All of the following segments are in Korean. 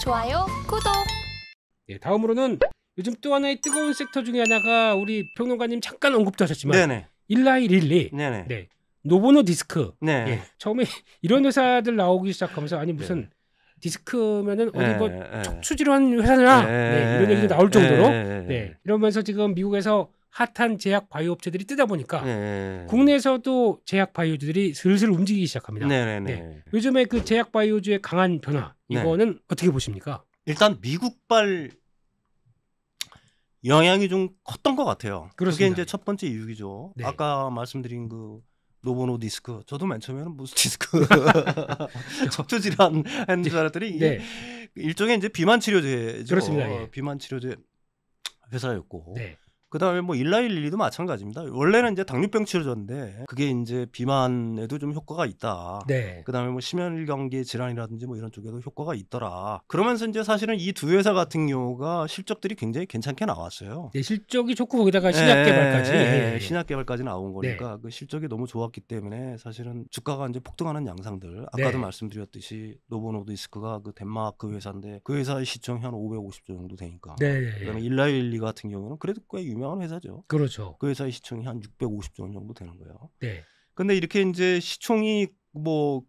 좋아요, 구독. 네, 다음으로는 요즘 또 하나의 뜨거운 섹터 중에 하나가 우리 평론가님 잠깐 언급도 하셨지만 네네. 일라이 릴리, 네네. 네, 노보노 디스크. 네. 예, 처음에 이런 회사들 나오기 시작하면서 아니 무슨 디스크면은 어디 뭐 척추질환 회사냐, 네, 이런 얘기도 나올 정도로, 네, 이러면서 지금 미국에서 핫한 제약 바이오 업체들이 뜨다 보니까 국내에서도 제약 바이오주들이 슬슬 움직이기 시작합니다. 네. 요즘에 그 제약 바이오주의 강한 변화, 이거는 어떻게 보십니까? 일단 미국발 영향이 좀 컸던 것 같아요. 그렇습니다. 그게 이제 첫 번째 이유이죠. 네. 아까 말씀드린 그 노보노 디스크, 저도 맨 처음에는 무슨 디스크 척추질환 하는 줄 알았더니 이게 일종의 이제 비만 치료제죠. 그렇습니다. 예. 비만 치료제 회사였고. 네. 그다음에 뭐 일라이 릴리도 마찬가지입니다. 원래는 이제 당뇨병 치료제인데 그게 이제 비만에도 좀 효과가 있다. 네. 그다음에 뭐 심혈관계 질환이라든지 뭐 이런 쪽에도 효과가 있더라. 그러면서 이제 사실은 이 두 회사 같은 경우가 실적들이 굉장히 괜찮게 나왔어요. 네, 실적이 좋고 거기다가 신약 개발까지. 신약 개발까지 나온 거니까 그 실적이 너무 좋았기 때문에 사실은 주가가 이제 폭등하는 양상들. 아까도 말씀드렸듯이 노보노 디스크가 그 덴마크 회사인데 그 회사의 시총이 한 550조 정도 되니까. 그다음에 일라이 릴리 같은 경우는 그래도 꽤 유명한 회사죠. 그렇죠. 그 회사의 시총이 한 650조 원 정도 되는 거예요. 네. 근데 이렇게 이제 시총이 뭐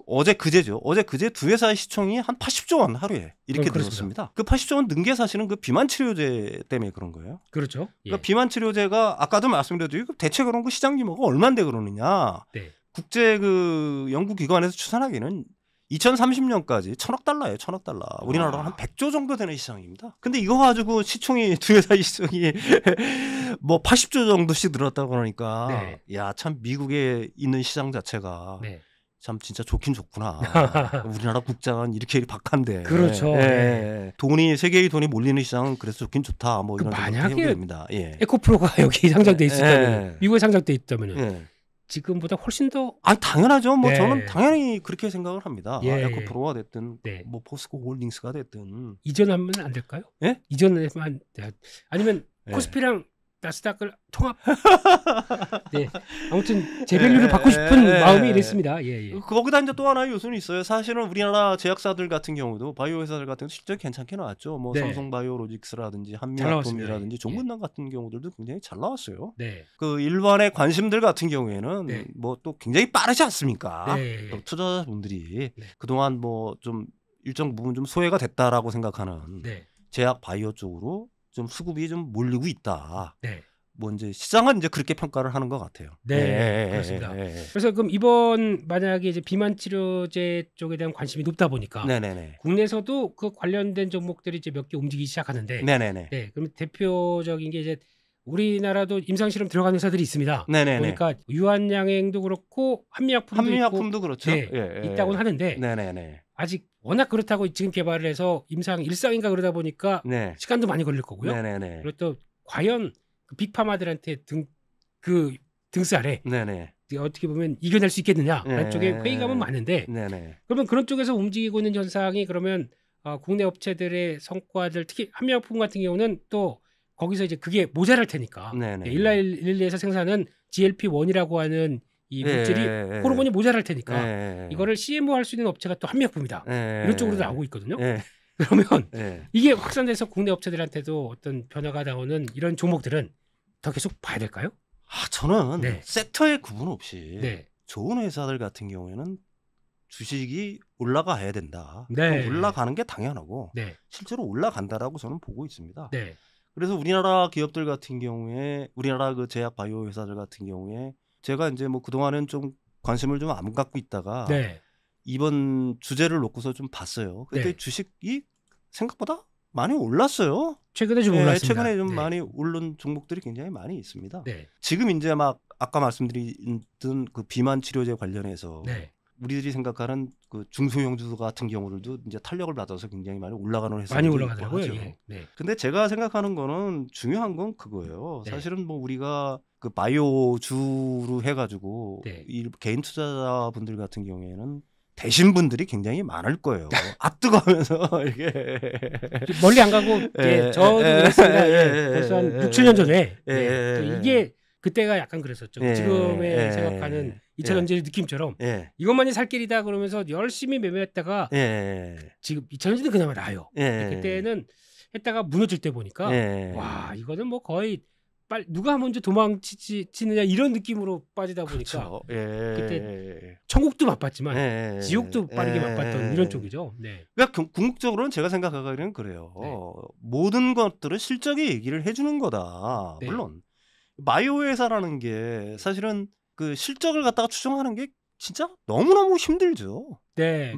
어제 그제죠. 어제 그제 두 회사의 시총이 한 80조 원 하루에 이렇게 늘었습니다. 그 80조 원 는 게 사실은 그 비만 치료제 때문에 그런 거예요. 그렇죠. 그러니까 비만 치료제가 아까도 말씀드렸죠. 대체 그런 거 시장 규모가 얼마인데 그러느냐. 네. 국제 그 연구기관에서 추산하기는 2030년까지 1,000억 달러예요. 1,000억 달러. 우리나라로 한 100조 정도 되는 시장입니다. 근데 이거 가지고 시총이 두 회사의 시총이 뭐 80조 정도씩 늘었다고 그러니까 야, 참 미국에 있는 시장 자체가 참 진짜 좋긴 좋구나. 우리나라 국장은 이렇게 박한데. 그렇죠. 돈이 세계의 돈이 몰리는 시장은 그래서 좋긴 좋다. 뭐 이런 만약에 됩니다. 에코프로가 여기 상장돼 있었다면, 미국에 상장돼 있다면 지금보다 훨씬 더. 당연하죠. 뭐 저는 당연히 그렇게 생각을 합니다. 에코프로가 됐든 뭐 포스코 홀딩스가 됐든 이전하면 안 될까요? 이전에만 아니면 코스피랑 나스닥을 통합. 네. 아무튼 재밸류를 받고 싶은 마음이 이랬습니다. 거기다 이제 또 하나의 요소는 있어요. 사실은 우리나라 제약사들 같은 경우도 바이오 회사들 같은 경우 실적이 괜찮게 나왔죠. 뭐 삼성바이오로직스라든지 한미약품이라든지 종근당 같은 경우들도 굉장히 잘 나왔어요. 그 일반의 관심들 같은 경우에는 뭐 또 굉장히 빠르지 않습니까? 또 투자자분들이 그동안 뭐 좀 일정 부분 좀 소외가 됐다라고 생각하는 제약 바이오 쪽으로 좀 수급이 좀 몰리고 있다. 뭐 이제 시장은 이제 그렇게 평가를 하는 것 같아요. 그렇습니다. 그래서 그럼 이번 만약에 이제 비만 치료제 쪽에 대한 관심이 높다 보니까 국내에서도 그 관련된 종목들이 이제 몇 개 움직이기 시작하는데, 그럼 대표적인 게 이제 우리나라도 임상 실험 들어가는 회사들이 있습니다. 그러니까 유한양행도 그렇고 한미약품도 그렇죠. 있다고는 하는데 아직 워낙 그렇다고 지금 개발을 해서 임상 일상인가 그러다 보니까 시간도 많이 걸릴 거고요. 그리고 또 과연 그 빅파마들한테 등스 아래 어떻게 보면 이겨낼 수 있겠느냐라는 쪽에 회의감은 많은데, 그러면 그런 쪽에서 움직이고 있는 현상이 그러면 국내 업체들의 성과들, 특히 한미약품 같은 경우는 또 거기서 이제 그게 모자랄 테니까 일라이 릴리에서 생산하는 GLP-1이라고 하는 이 물질이 호르몬이 모자랄 테니까 이거를 CMO 할 수 있는 업체가 또 한미약품이다. 이런 쪽으로 나오고 있거든요. 그러면 이게 확산돼서 국내 업체들한테도 어떤 변화가 나오는 이런 종목들은 더 계속 봐야 될까요? 저는 섹터의 구분 없이 좋은 회사들 같은 경우에는 주식이 올라가야 된다. 올라가는 게 당연하고 실제로 올라간다라고 저는 보고 있습니다. 그래서 우리나라 기업들 같은 경우에, 우리나라 그 제약 바이오 회사들 같은 경우에 제가 이제 뭐 그동안은 좀 관심을 좀 안 갖고 있다가 이번 주제를 놓고서 좀 봤어요. 그때 주식이 생각보다 많이 올랐어요. 최근에 좀 올랐습니다. 최근에 좀 많이 오른 종목들이 굉장히 많이 있습니다. 지금 이제 막 아까 말씀드린 그 비만 치료제 관련해서 우리들이 생각하는 그 중소형주 같은 경우들도 이제 탄력을 받아서 굉장히 많이 올라가는 회사들이 많이 올라가더라고요. 근데 제가 생각하는 거는 중요한 건 그거예요. 사실은 뭐 우리가 그 바이오주로 해가지고 이 개인 투자자분들 같은 경우에는 되신 분들이 굉장히 많을 거예요. 앞뜨거면서 이게 멀리 안 가고 저도 그랬습니다. 벌써 한 6, 7년 전에 이게 그때가 약간 그랬었죠. 지금의 생각하는 2차 전지 느낌처럼 이것만이 살 길이다 그러면서 열심히 매매했다가 지금 2차 전지는 그나마 나아요. 그때는 했다가 무너질 때 보니까 와 이거는 뭐 거의 빨리 누가 먼저 도망치느냐 이런 느낌으로 빠지다 보니까 그때 천국도 맛봤지만 지옥도 빠르게 맛봤던 이런 쪽이죠. 그러니까 궁극적으로는 제가 생각하기에는 그래요. 모든 것들은 실적이 얘기를 해주는 거다. 물론 바이오 회사라는 게 사실은 그 실적을 갖다가 추정하는 게 진짜 너무너무 힘들죠.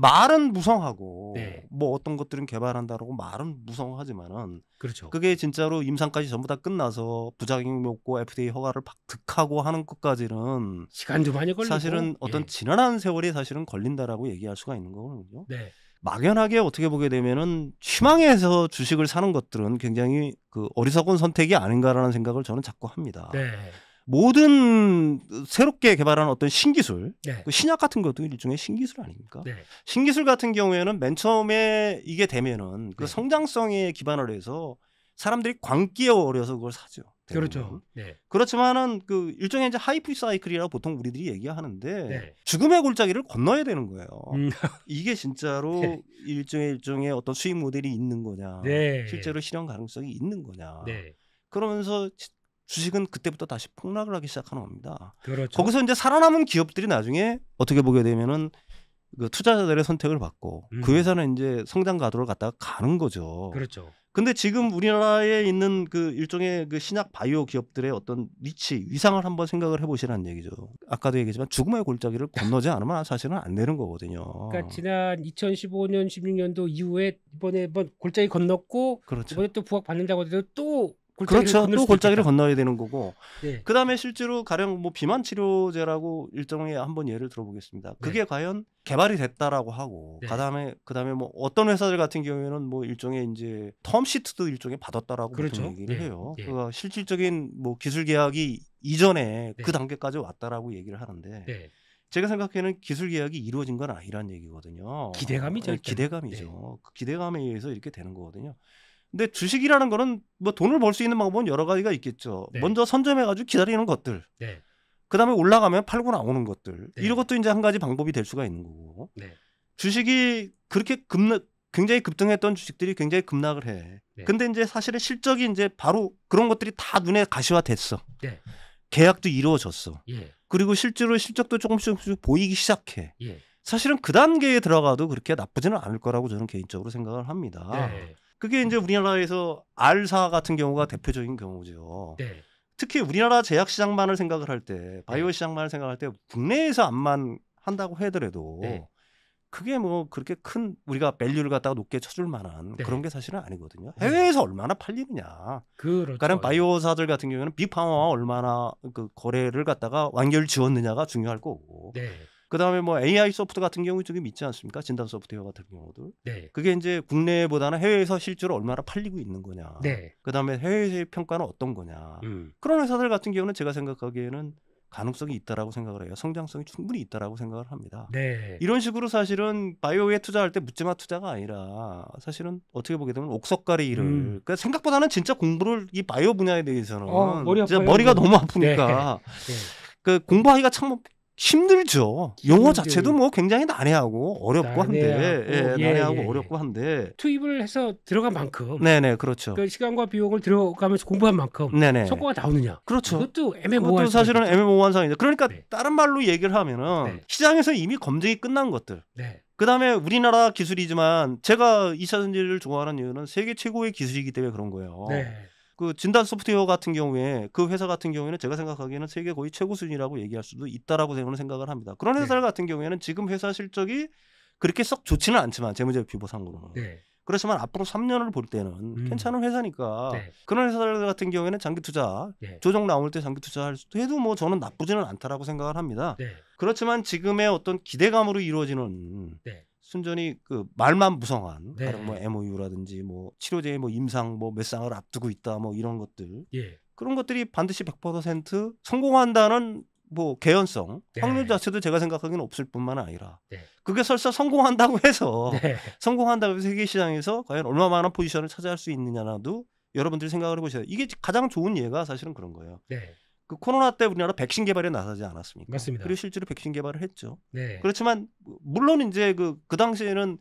말은 무성하고 뭐 어떤 것들은 개발한다라고 말은 무성하지만은 그렇죠. 그게 진짜로 임상까지 전부 다 끝나서 부작용이 없고 FDA 허가를 득하고 하는 것까지는 시간도 많이 걸리고 사실은 어떤 지난한 세월이 사실은 걸린다라고 얘기할 수가 있는 거거든요. 막연하게 어떻게 보게 되면은 희망에서 주식을 사는 것들은 굉장히 그 어리석은 선택이 아닌가라는 생각을 저는 자꾸 합니다. 모든 새롭게 개발한 어떤 신기술, 그 신약 같은 것도 일종의 신기술 아닙니까? 신기술 같은 경우에는 맨 처음에 이게 되면은 그 성장성에 기반을 해서 사람들이 광기에 어려서 그걸 사죠. 그렇죠. 그렇지만은 그 일종의 이제 하이프 사이클이라고 보통 우리들이 얘기하는데 죽음의 골짜기를 건너야 되는 거예요. 이게 진짜로 일종의 어떤 수익 모델이 있는 거냐, 실제로 실현 가능성이 있는 거냐. 그러면서 주식은 그때부터 다시 폭락을 하기 시작하는 겁니다. 거기서 이제 살아남은 기업들이 나중에 어떻게 보게 되면은 그 투자자들의 선택을 받고 그 회사는 이제 성장 가도를 갖다가 가는 거죠. 근데 지금 우리나라에 있는 그 일종의 그 신약 바이오 기업들의 어떤 위치, 위상을 한번 생각을 해보시라는 얘기죠. 아까도 얘기했지만 죽음의 골짜기를 건너지 않으면 사실은 안 되는 거거든요. 그러니까 지난 2015년, 16년도 이후에 이번에 한번 골짜기 건넜고 이번에 또 부각 받는다고 해도 또 또 골짜기를 건너야 되는 거고. 그다음에 실제로 가령 뭐 비만 치료제라고 일종의 한번 예를 들어보겠습니다. 그게 과연 개발이 됐다라고 하고 그다음에 뭐 어떤 회사들 같은 경우에는 뭐 일종의 이제 텀시트도 일종의 받았다라고 보통 얘기를 해요. 그러니까 실질적인 뭐 기술 계약이 이전에 그 단계까지 왔다라고 얘기를 하는데 제가 생각에는 기술 계약이 이루어진 건 아니란 얘기거든요. 기대감이죠. 기대감이죠. 그 기대감에 의해서 이렇게 되는 거거든요. 근데 주식이라는 거는 뭐 돈을 벌 수 있는 방법은 여러 가지가 있겠죠. 먼저 선점해가지고 기다리는 것들. 그다음에 올라가면 팔고 나오는 것들. 이런 것도 이제 한 가지 방법이 될 수가 있는 거고. 주식이 그렇게 굉장히 급등했던 주식들이 굉장히 급락을 해. 근데 이제 사실은 실적이 이제 바로 그런 것들이 다 눈에 가시화됐어. 계약도 이루어졌어. 그리고 실제로 실적도 조금씩 보이기 시작해. 사실은 그 단계에 들어가도 그렇게 나쁘지는 않을 거라고 저는 개인적으로 생각을 합니다. 그게 이제 우리나라에서 R사 같은 경우가 대표적인 경우죠. 특히 우리나라 제약 시장만을 생각을 할 때, 바이오 시장만을 생각할 때 국내에서 암만 한다고 하더라도 그게 뭐 그렇게 큰 우리가 밸류를 갖다가 높게 쳐줄 만한 그런 게 사실은 아니거든요. 해외에서 얼마나 팔리느냐. 그러니까 바이오사들 같은 경우에는 빅파마와 얼마나 그 거래를 갖다가 완결 지었느냐가 중요할 거고. 그다음에 뭐 AI 소프트 같은 경우 좀 있지 않습니까? 진단 소프트웨어 같은 경우도. 그게 이제 국내보다는 해외에서 실제로 얼마나 팔리고 있는 거냐. 그다음에 해외의 평가는 어떤 거냐. 그런 회사들 같은 경우는 제가 생각하기에는 가능성이 있다라고 생각을 해요. 성장성이 충분히 있다라고 생각을 합니다. 이런 식으로 사실은 바이오에 투자할 때 묻지마 투자가 아니라 사실은 어떻게 보게 되면 옥석가리 일을 그러니까 생각보다는 진짜 공부를 이 바이오 분야에 대해서는 진짜 머리가 너무 아프니까 그 공부하기가 참 힘들죠. 용어 자체도 뭐 굉장히 난해하고 어렵고 한데, 난해하고 어렵고 한데 투입을 해서 들어간 만큼, 그렇죠. 그 시간과 비용을 들어가면서 공부한 만큼 성과가 나오느냐, 그렇죠. 그것도 애매모호한. 그것도 사실은 애매모호한 상황이죠. 그러니까 다른 말로 얘기를 하면은 시장에서 이미 검증이 끝난 것들. 그다음에 우리나라 기술이지만 제가 2차 전지를 좋아하는 이유는 세계 최고의 기술이기 때문에 그런 거예요. 그 진단 소프트웨어 같은 경우에 그 회사 같은 경우에는 제가 생각하기에는 세계 거의 최고 수준이라고 얘기할 수도 있다라고 저는 생각을 합니다. 그런 회사들 같은 경우에는 지금 회사 실적이 그렇게 썩 좋지는 않지만 재무제표 비보상으로는 그렇지만 앞으로 3년을 볼 때는 괜찮은 회사니까 그런 회사들 같은 경우에는 장기 투자 조정 나올 때 장기 투자할 수도 해도 뭐 저는 나쁘지는 않다라고 생각을 합니다. 그렇지만 지금의 어떤 기대감으로 이루어지는 순전히 그 말만 무성한 다른 뭐 MOU라든지 뭐 치료제의 뭐 임상 뭐 몇 상을 앞두고 있다 뭐 이런 것들 그런 것들이 반드시 100% 성공한다는 뭐 개연성 확률 자체도 제가 생각하기는 없을 뿐만 아니라 그게 설사 성공한다고 해서 세계 시장에서 과연 얼마만한 포지션을 차지할 수 있느냐도 여러분들이 생각을 해보셔야 돼요. 이게 가장 좋은 예가 사실은 그런 거예요. 그 코로나 때 우리나라 백신 개발에 나서지 않았습니까? 맞습니다. 그리고 실제로 백신 개발을 했죠. 네. 그렇지만 물론 이제 그 당시에는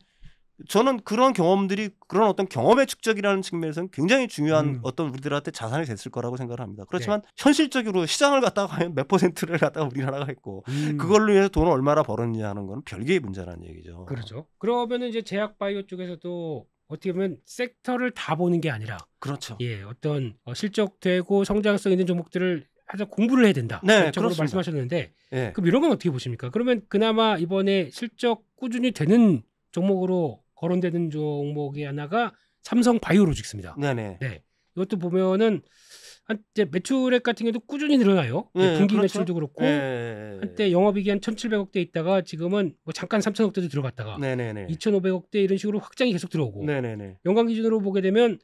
저는 그런 경험들이 그런 어떤 경험의 축적이라는 측면에서는 굉장히 중요한 어떤 우리들한테 자산이 됐을 거라고 생각을 합니다. 그렇지만 네. 현실적으로 시장을 갖다가 과연 몇 퍼센트를 갖다가 우리나라가 했고 그걸로 인해서 돈을 얼마나 벌었느냐 하는 건 별개의 문제라는 얘기죠. 그렇죠. 그러면은 이제 제약바이오 쪽에서도 어떻게 보면 섹터를 다 보는 게 아니라 그렇죠. 예, 어떤 실적되고 성장성 있는 종목들을 하자 공부를 해야 된다. 네, 쪽으로 말씀하셨는데 네. 그럼 이런 건 어떻게 보십니까? 그러면 그나마 이번에 실적 꾸준히 되는 종목으로 거론되는 종목이 하나가 삼성 바이오로직스입니다. 네네. 네. 이것도 보면은 한때 매출액 같은 경우도 꾸준히 늘어나요. 네, 분기 그렇죠. 매출도 그렇고 네. 한때 영업이익이 한 1,700억대 있다가 지금은 뭐 잠깐 3,000억대도 들어갔다가 2,500억대 이런 식으로 확장이 계속 들어오고 연간 기준으로 보게 되면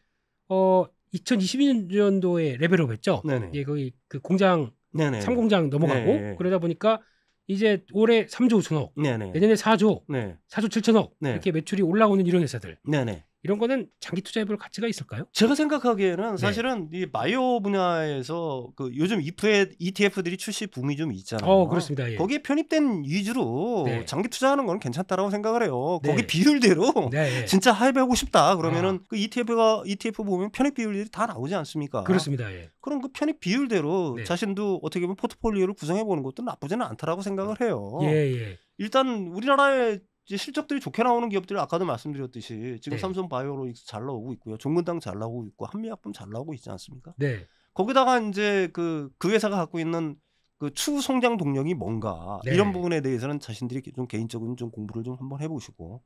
2022년도에 레벨업했죠. 예, 거의 그 공장 3공장 넘어가고 그러다 보니까 이제 올해 3조 5천억, 내년에 4조, 4조 7천억 이렇게 매출이 올라오는 이런 회사들. 이런 거는 장기 투자해볼 가치가 있을까요? 제가 생각하기에는 사실은 이 바이오 분야에서 그 요즘 ETF들이 출시 붐이 좀 있잖아요. 그렇습니다. 예. 거기에 편입된 위주로 장기 투자하는 건 괜찮다라고 생각을 해요. 거기 비율대로 진짜 하입하고 싶다 그러면은 그 ETF 보면 편입 비율들이 다 나오지 않습니까? 그렇습니다. 예. 그럼 그 편입 비율대로 자신도 어떻게 보면 포트폴리오를 구성해 보는 것도 나쁘지는 않다라고 생각을 해요. 일단 우리나라의 실적들이 좋게 나오는 기업들 아까도 말씀드렸듯이 지금 삼성 바이오로직스 잘 나오고 있고요. 종근당 잘 나오고 있고 한미약품 잘 나오고 있지 않습니까? 거기다가 이제 그 회사가 갖고 있는 그 추후 성장 동력이 뭔가 이런 부분에 대해서는 자신들이 좀 개인적으로 좀 공부를 좀 한번 해보시고.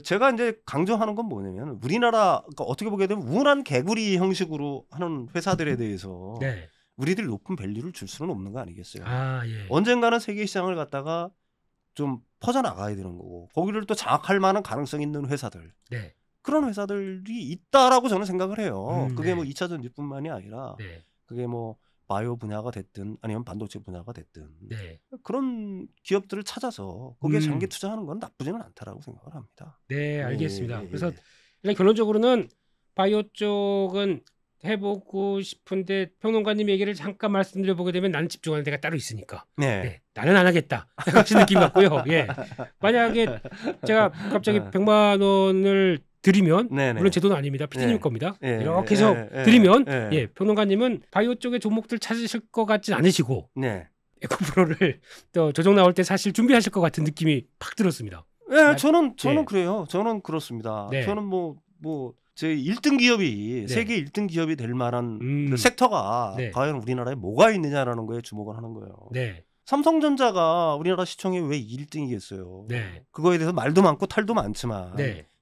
제가 이제 강조하는 건 뭐냐면 우리나라 그러니까 어떻게 보게 되면 우운한 개구리 형식으로 하는 회사들에 대해서 우리들이 높은 밸류를 줄 수는 없는 거 아니겠어요? 언젠가는 세계 시장을 갖다가 좀 퍼져나가야 되는 거고 거기를 또 장악할 만한 가능성 있는 회사들 그런 회사들이 있다라고 저는 생각을 해요. 그게 뭐 2차 전지뿐만이 아니라 그게 뭐 바이오 분야가 됐든 아니면 반도체 분야가 됐든 그런 기업들을 찾아서 거기에 장기 투자하는 건 나쁘지는 않다라고 생각을 합니다. 네, 알겠습니다. 그래서 일단 결론적으로는 바이오 쪽은 해보고 싶은데 평론가님 얘기를 잠깐 말씀드려보게 되면 나는 집중하는 데가 따로 있으니까 나는 안 하겠다 같은 느낌 같고요. 만약에 제가 갑자기 100만 원을 드리면 물론 제 돈은 아닙니다. PD님 겁니다. 이렇게 해서 드리면 평론가님은 바이오 쪽의 종목들 찾으실 것 같진 않으시고 에코프로를 또 조정 나올 때 사실 준비하실 것 같은 느낌이 팍 들었습니다. 저는 그래요. 저는 그렇습니다. 저는 제 1등 기업이 세계 1등 기업이 될 만한 그 섹터가 과연 우리나라에 뭐가 있느냐라는 거에 주목을 하는 거예요. 삼성전자가 우리나라 시총이 왜 1등이겠어요? 그거에 대해서 말도 많고 탈도 많지만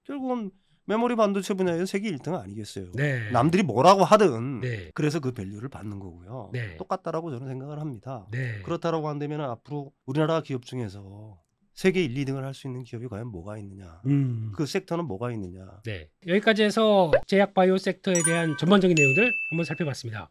결국은 메모리 반도체 분야에서 세계 1등은 아니겠어요. 남들이 뭐라고 하든 그래서 그 밸류를 받는 거고요. 똑같다라고 저는 생각을 합니다. 그렇다라고 한다면 앞으로 우리나라 기업 중에서 세계 1, 2등을 할 수 있는 기업이 과연 뭐가 있느냐 그 섹터는 뭐가 있느냐 여기까지 해서 제약 바이오 섹터에 대한 전반적인 내용들 한번 살펴봤습니다.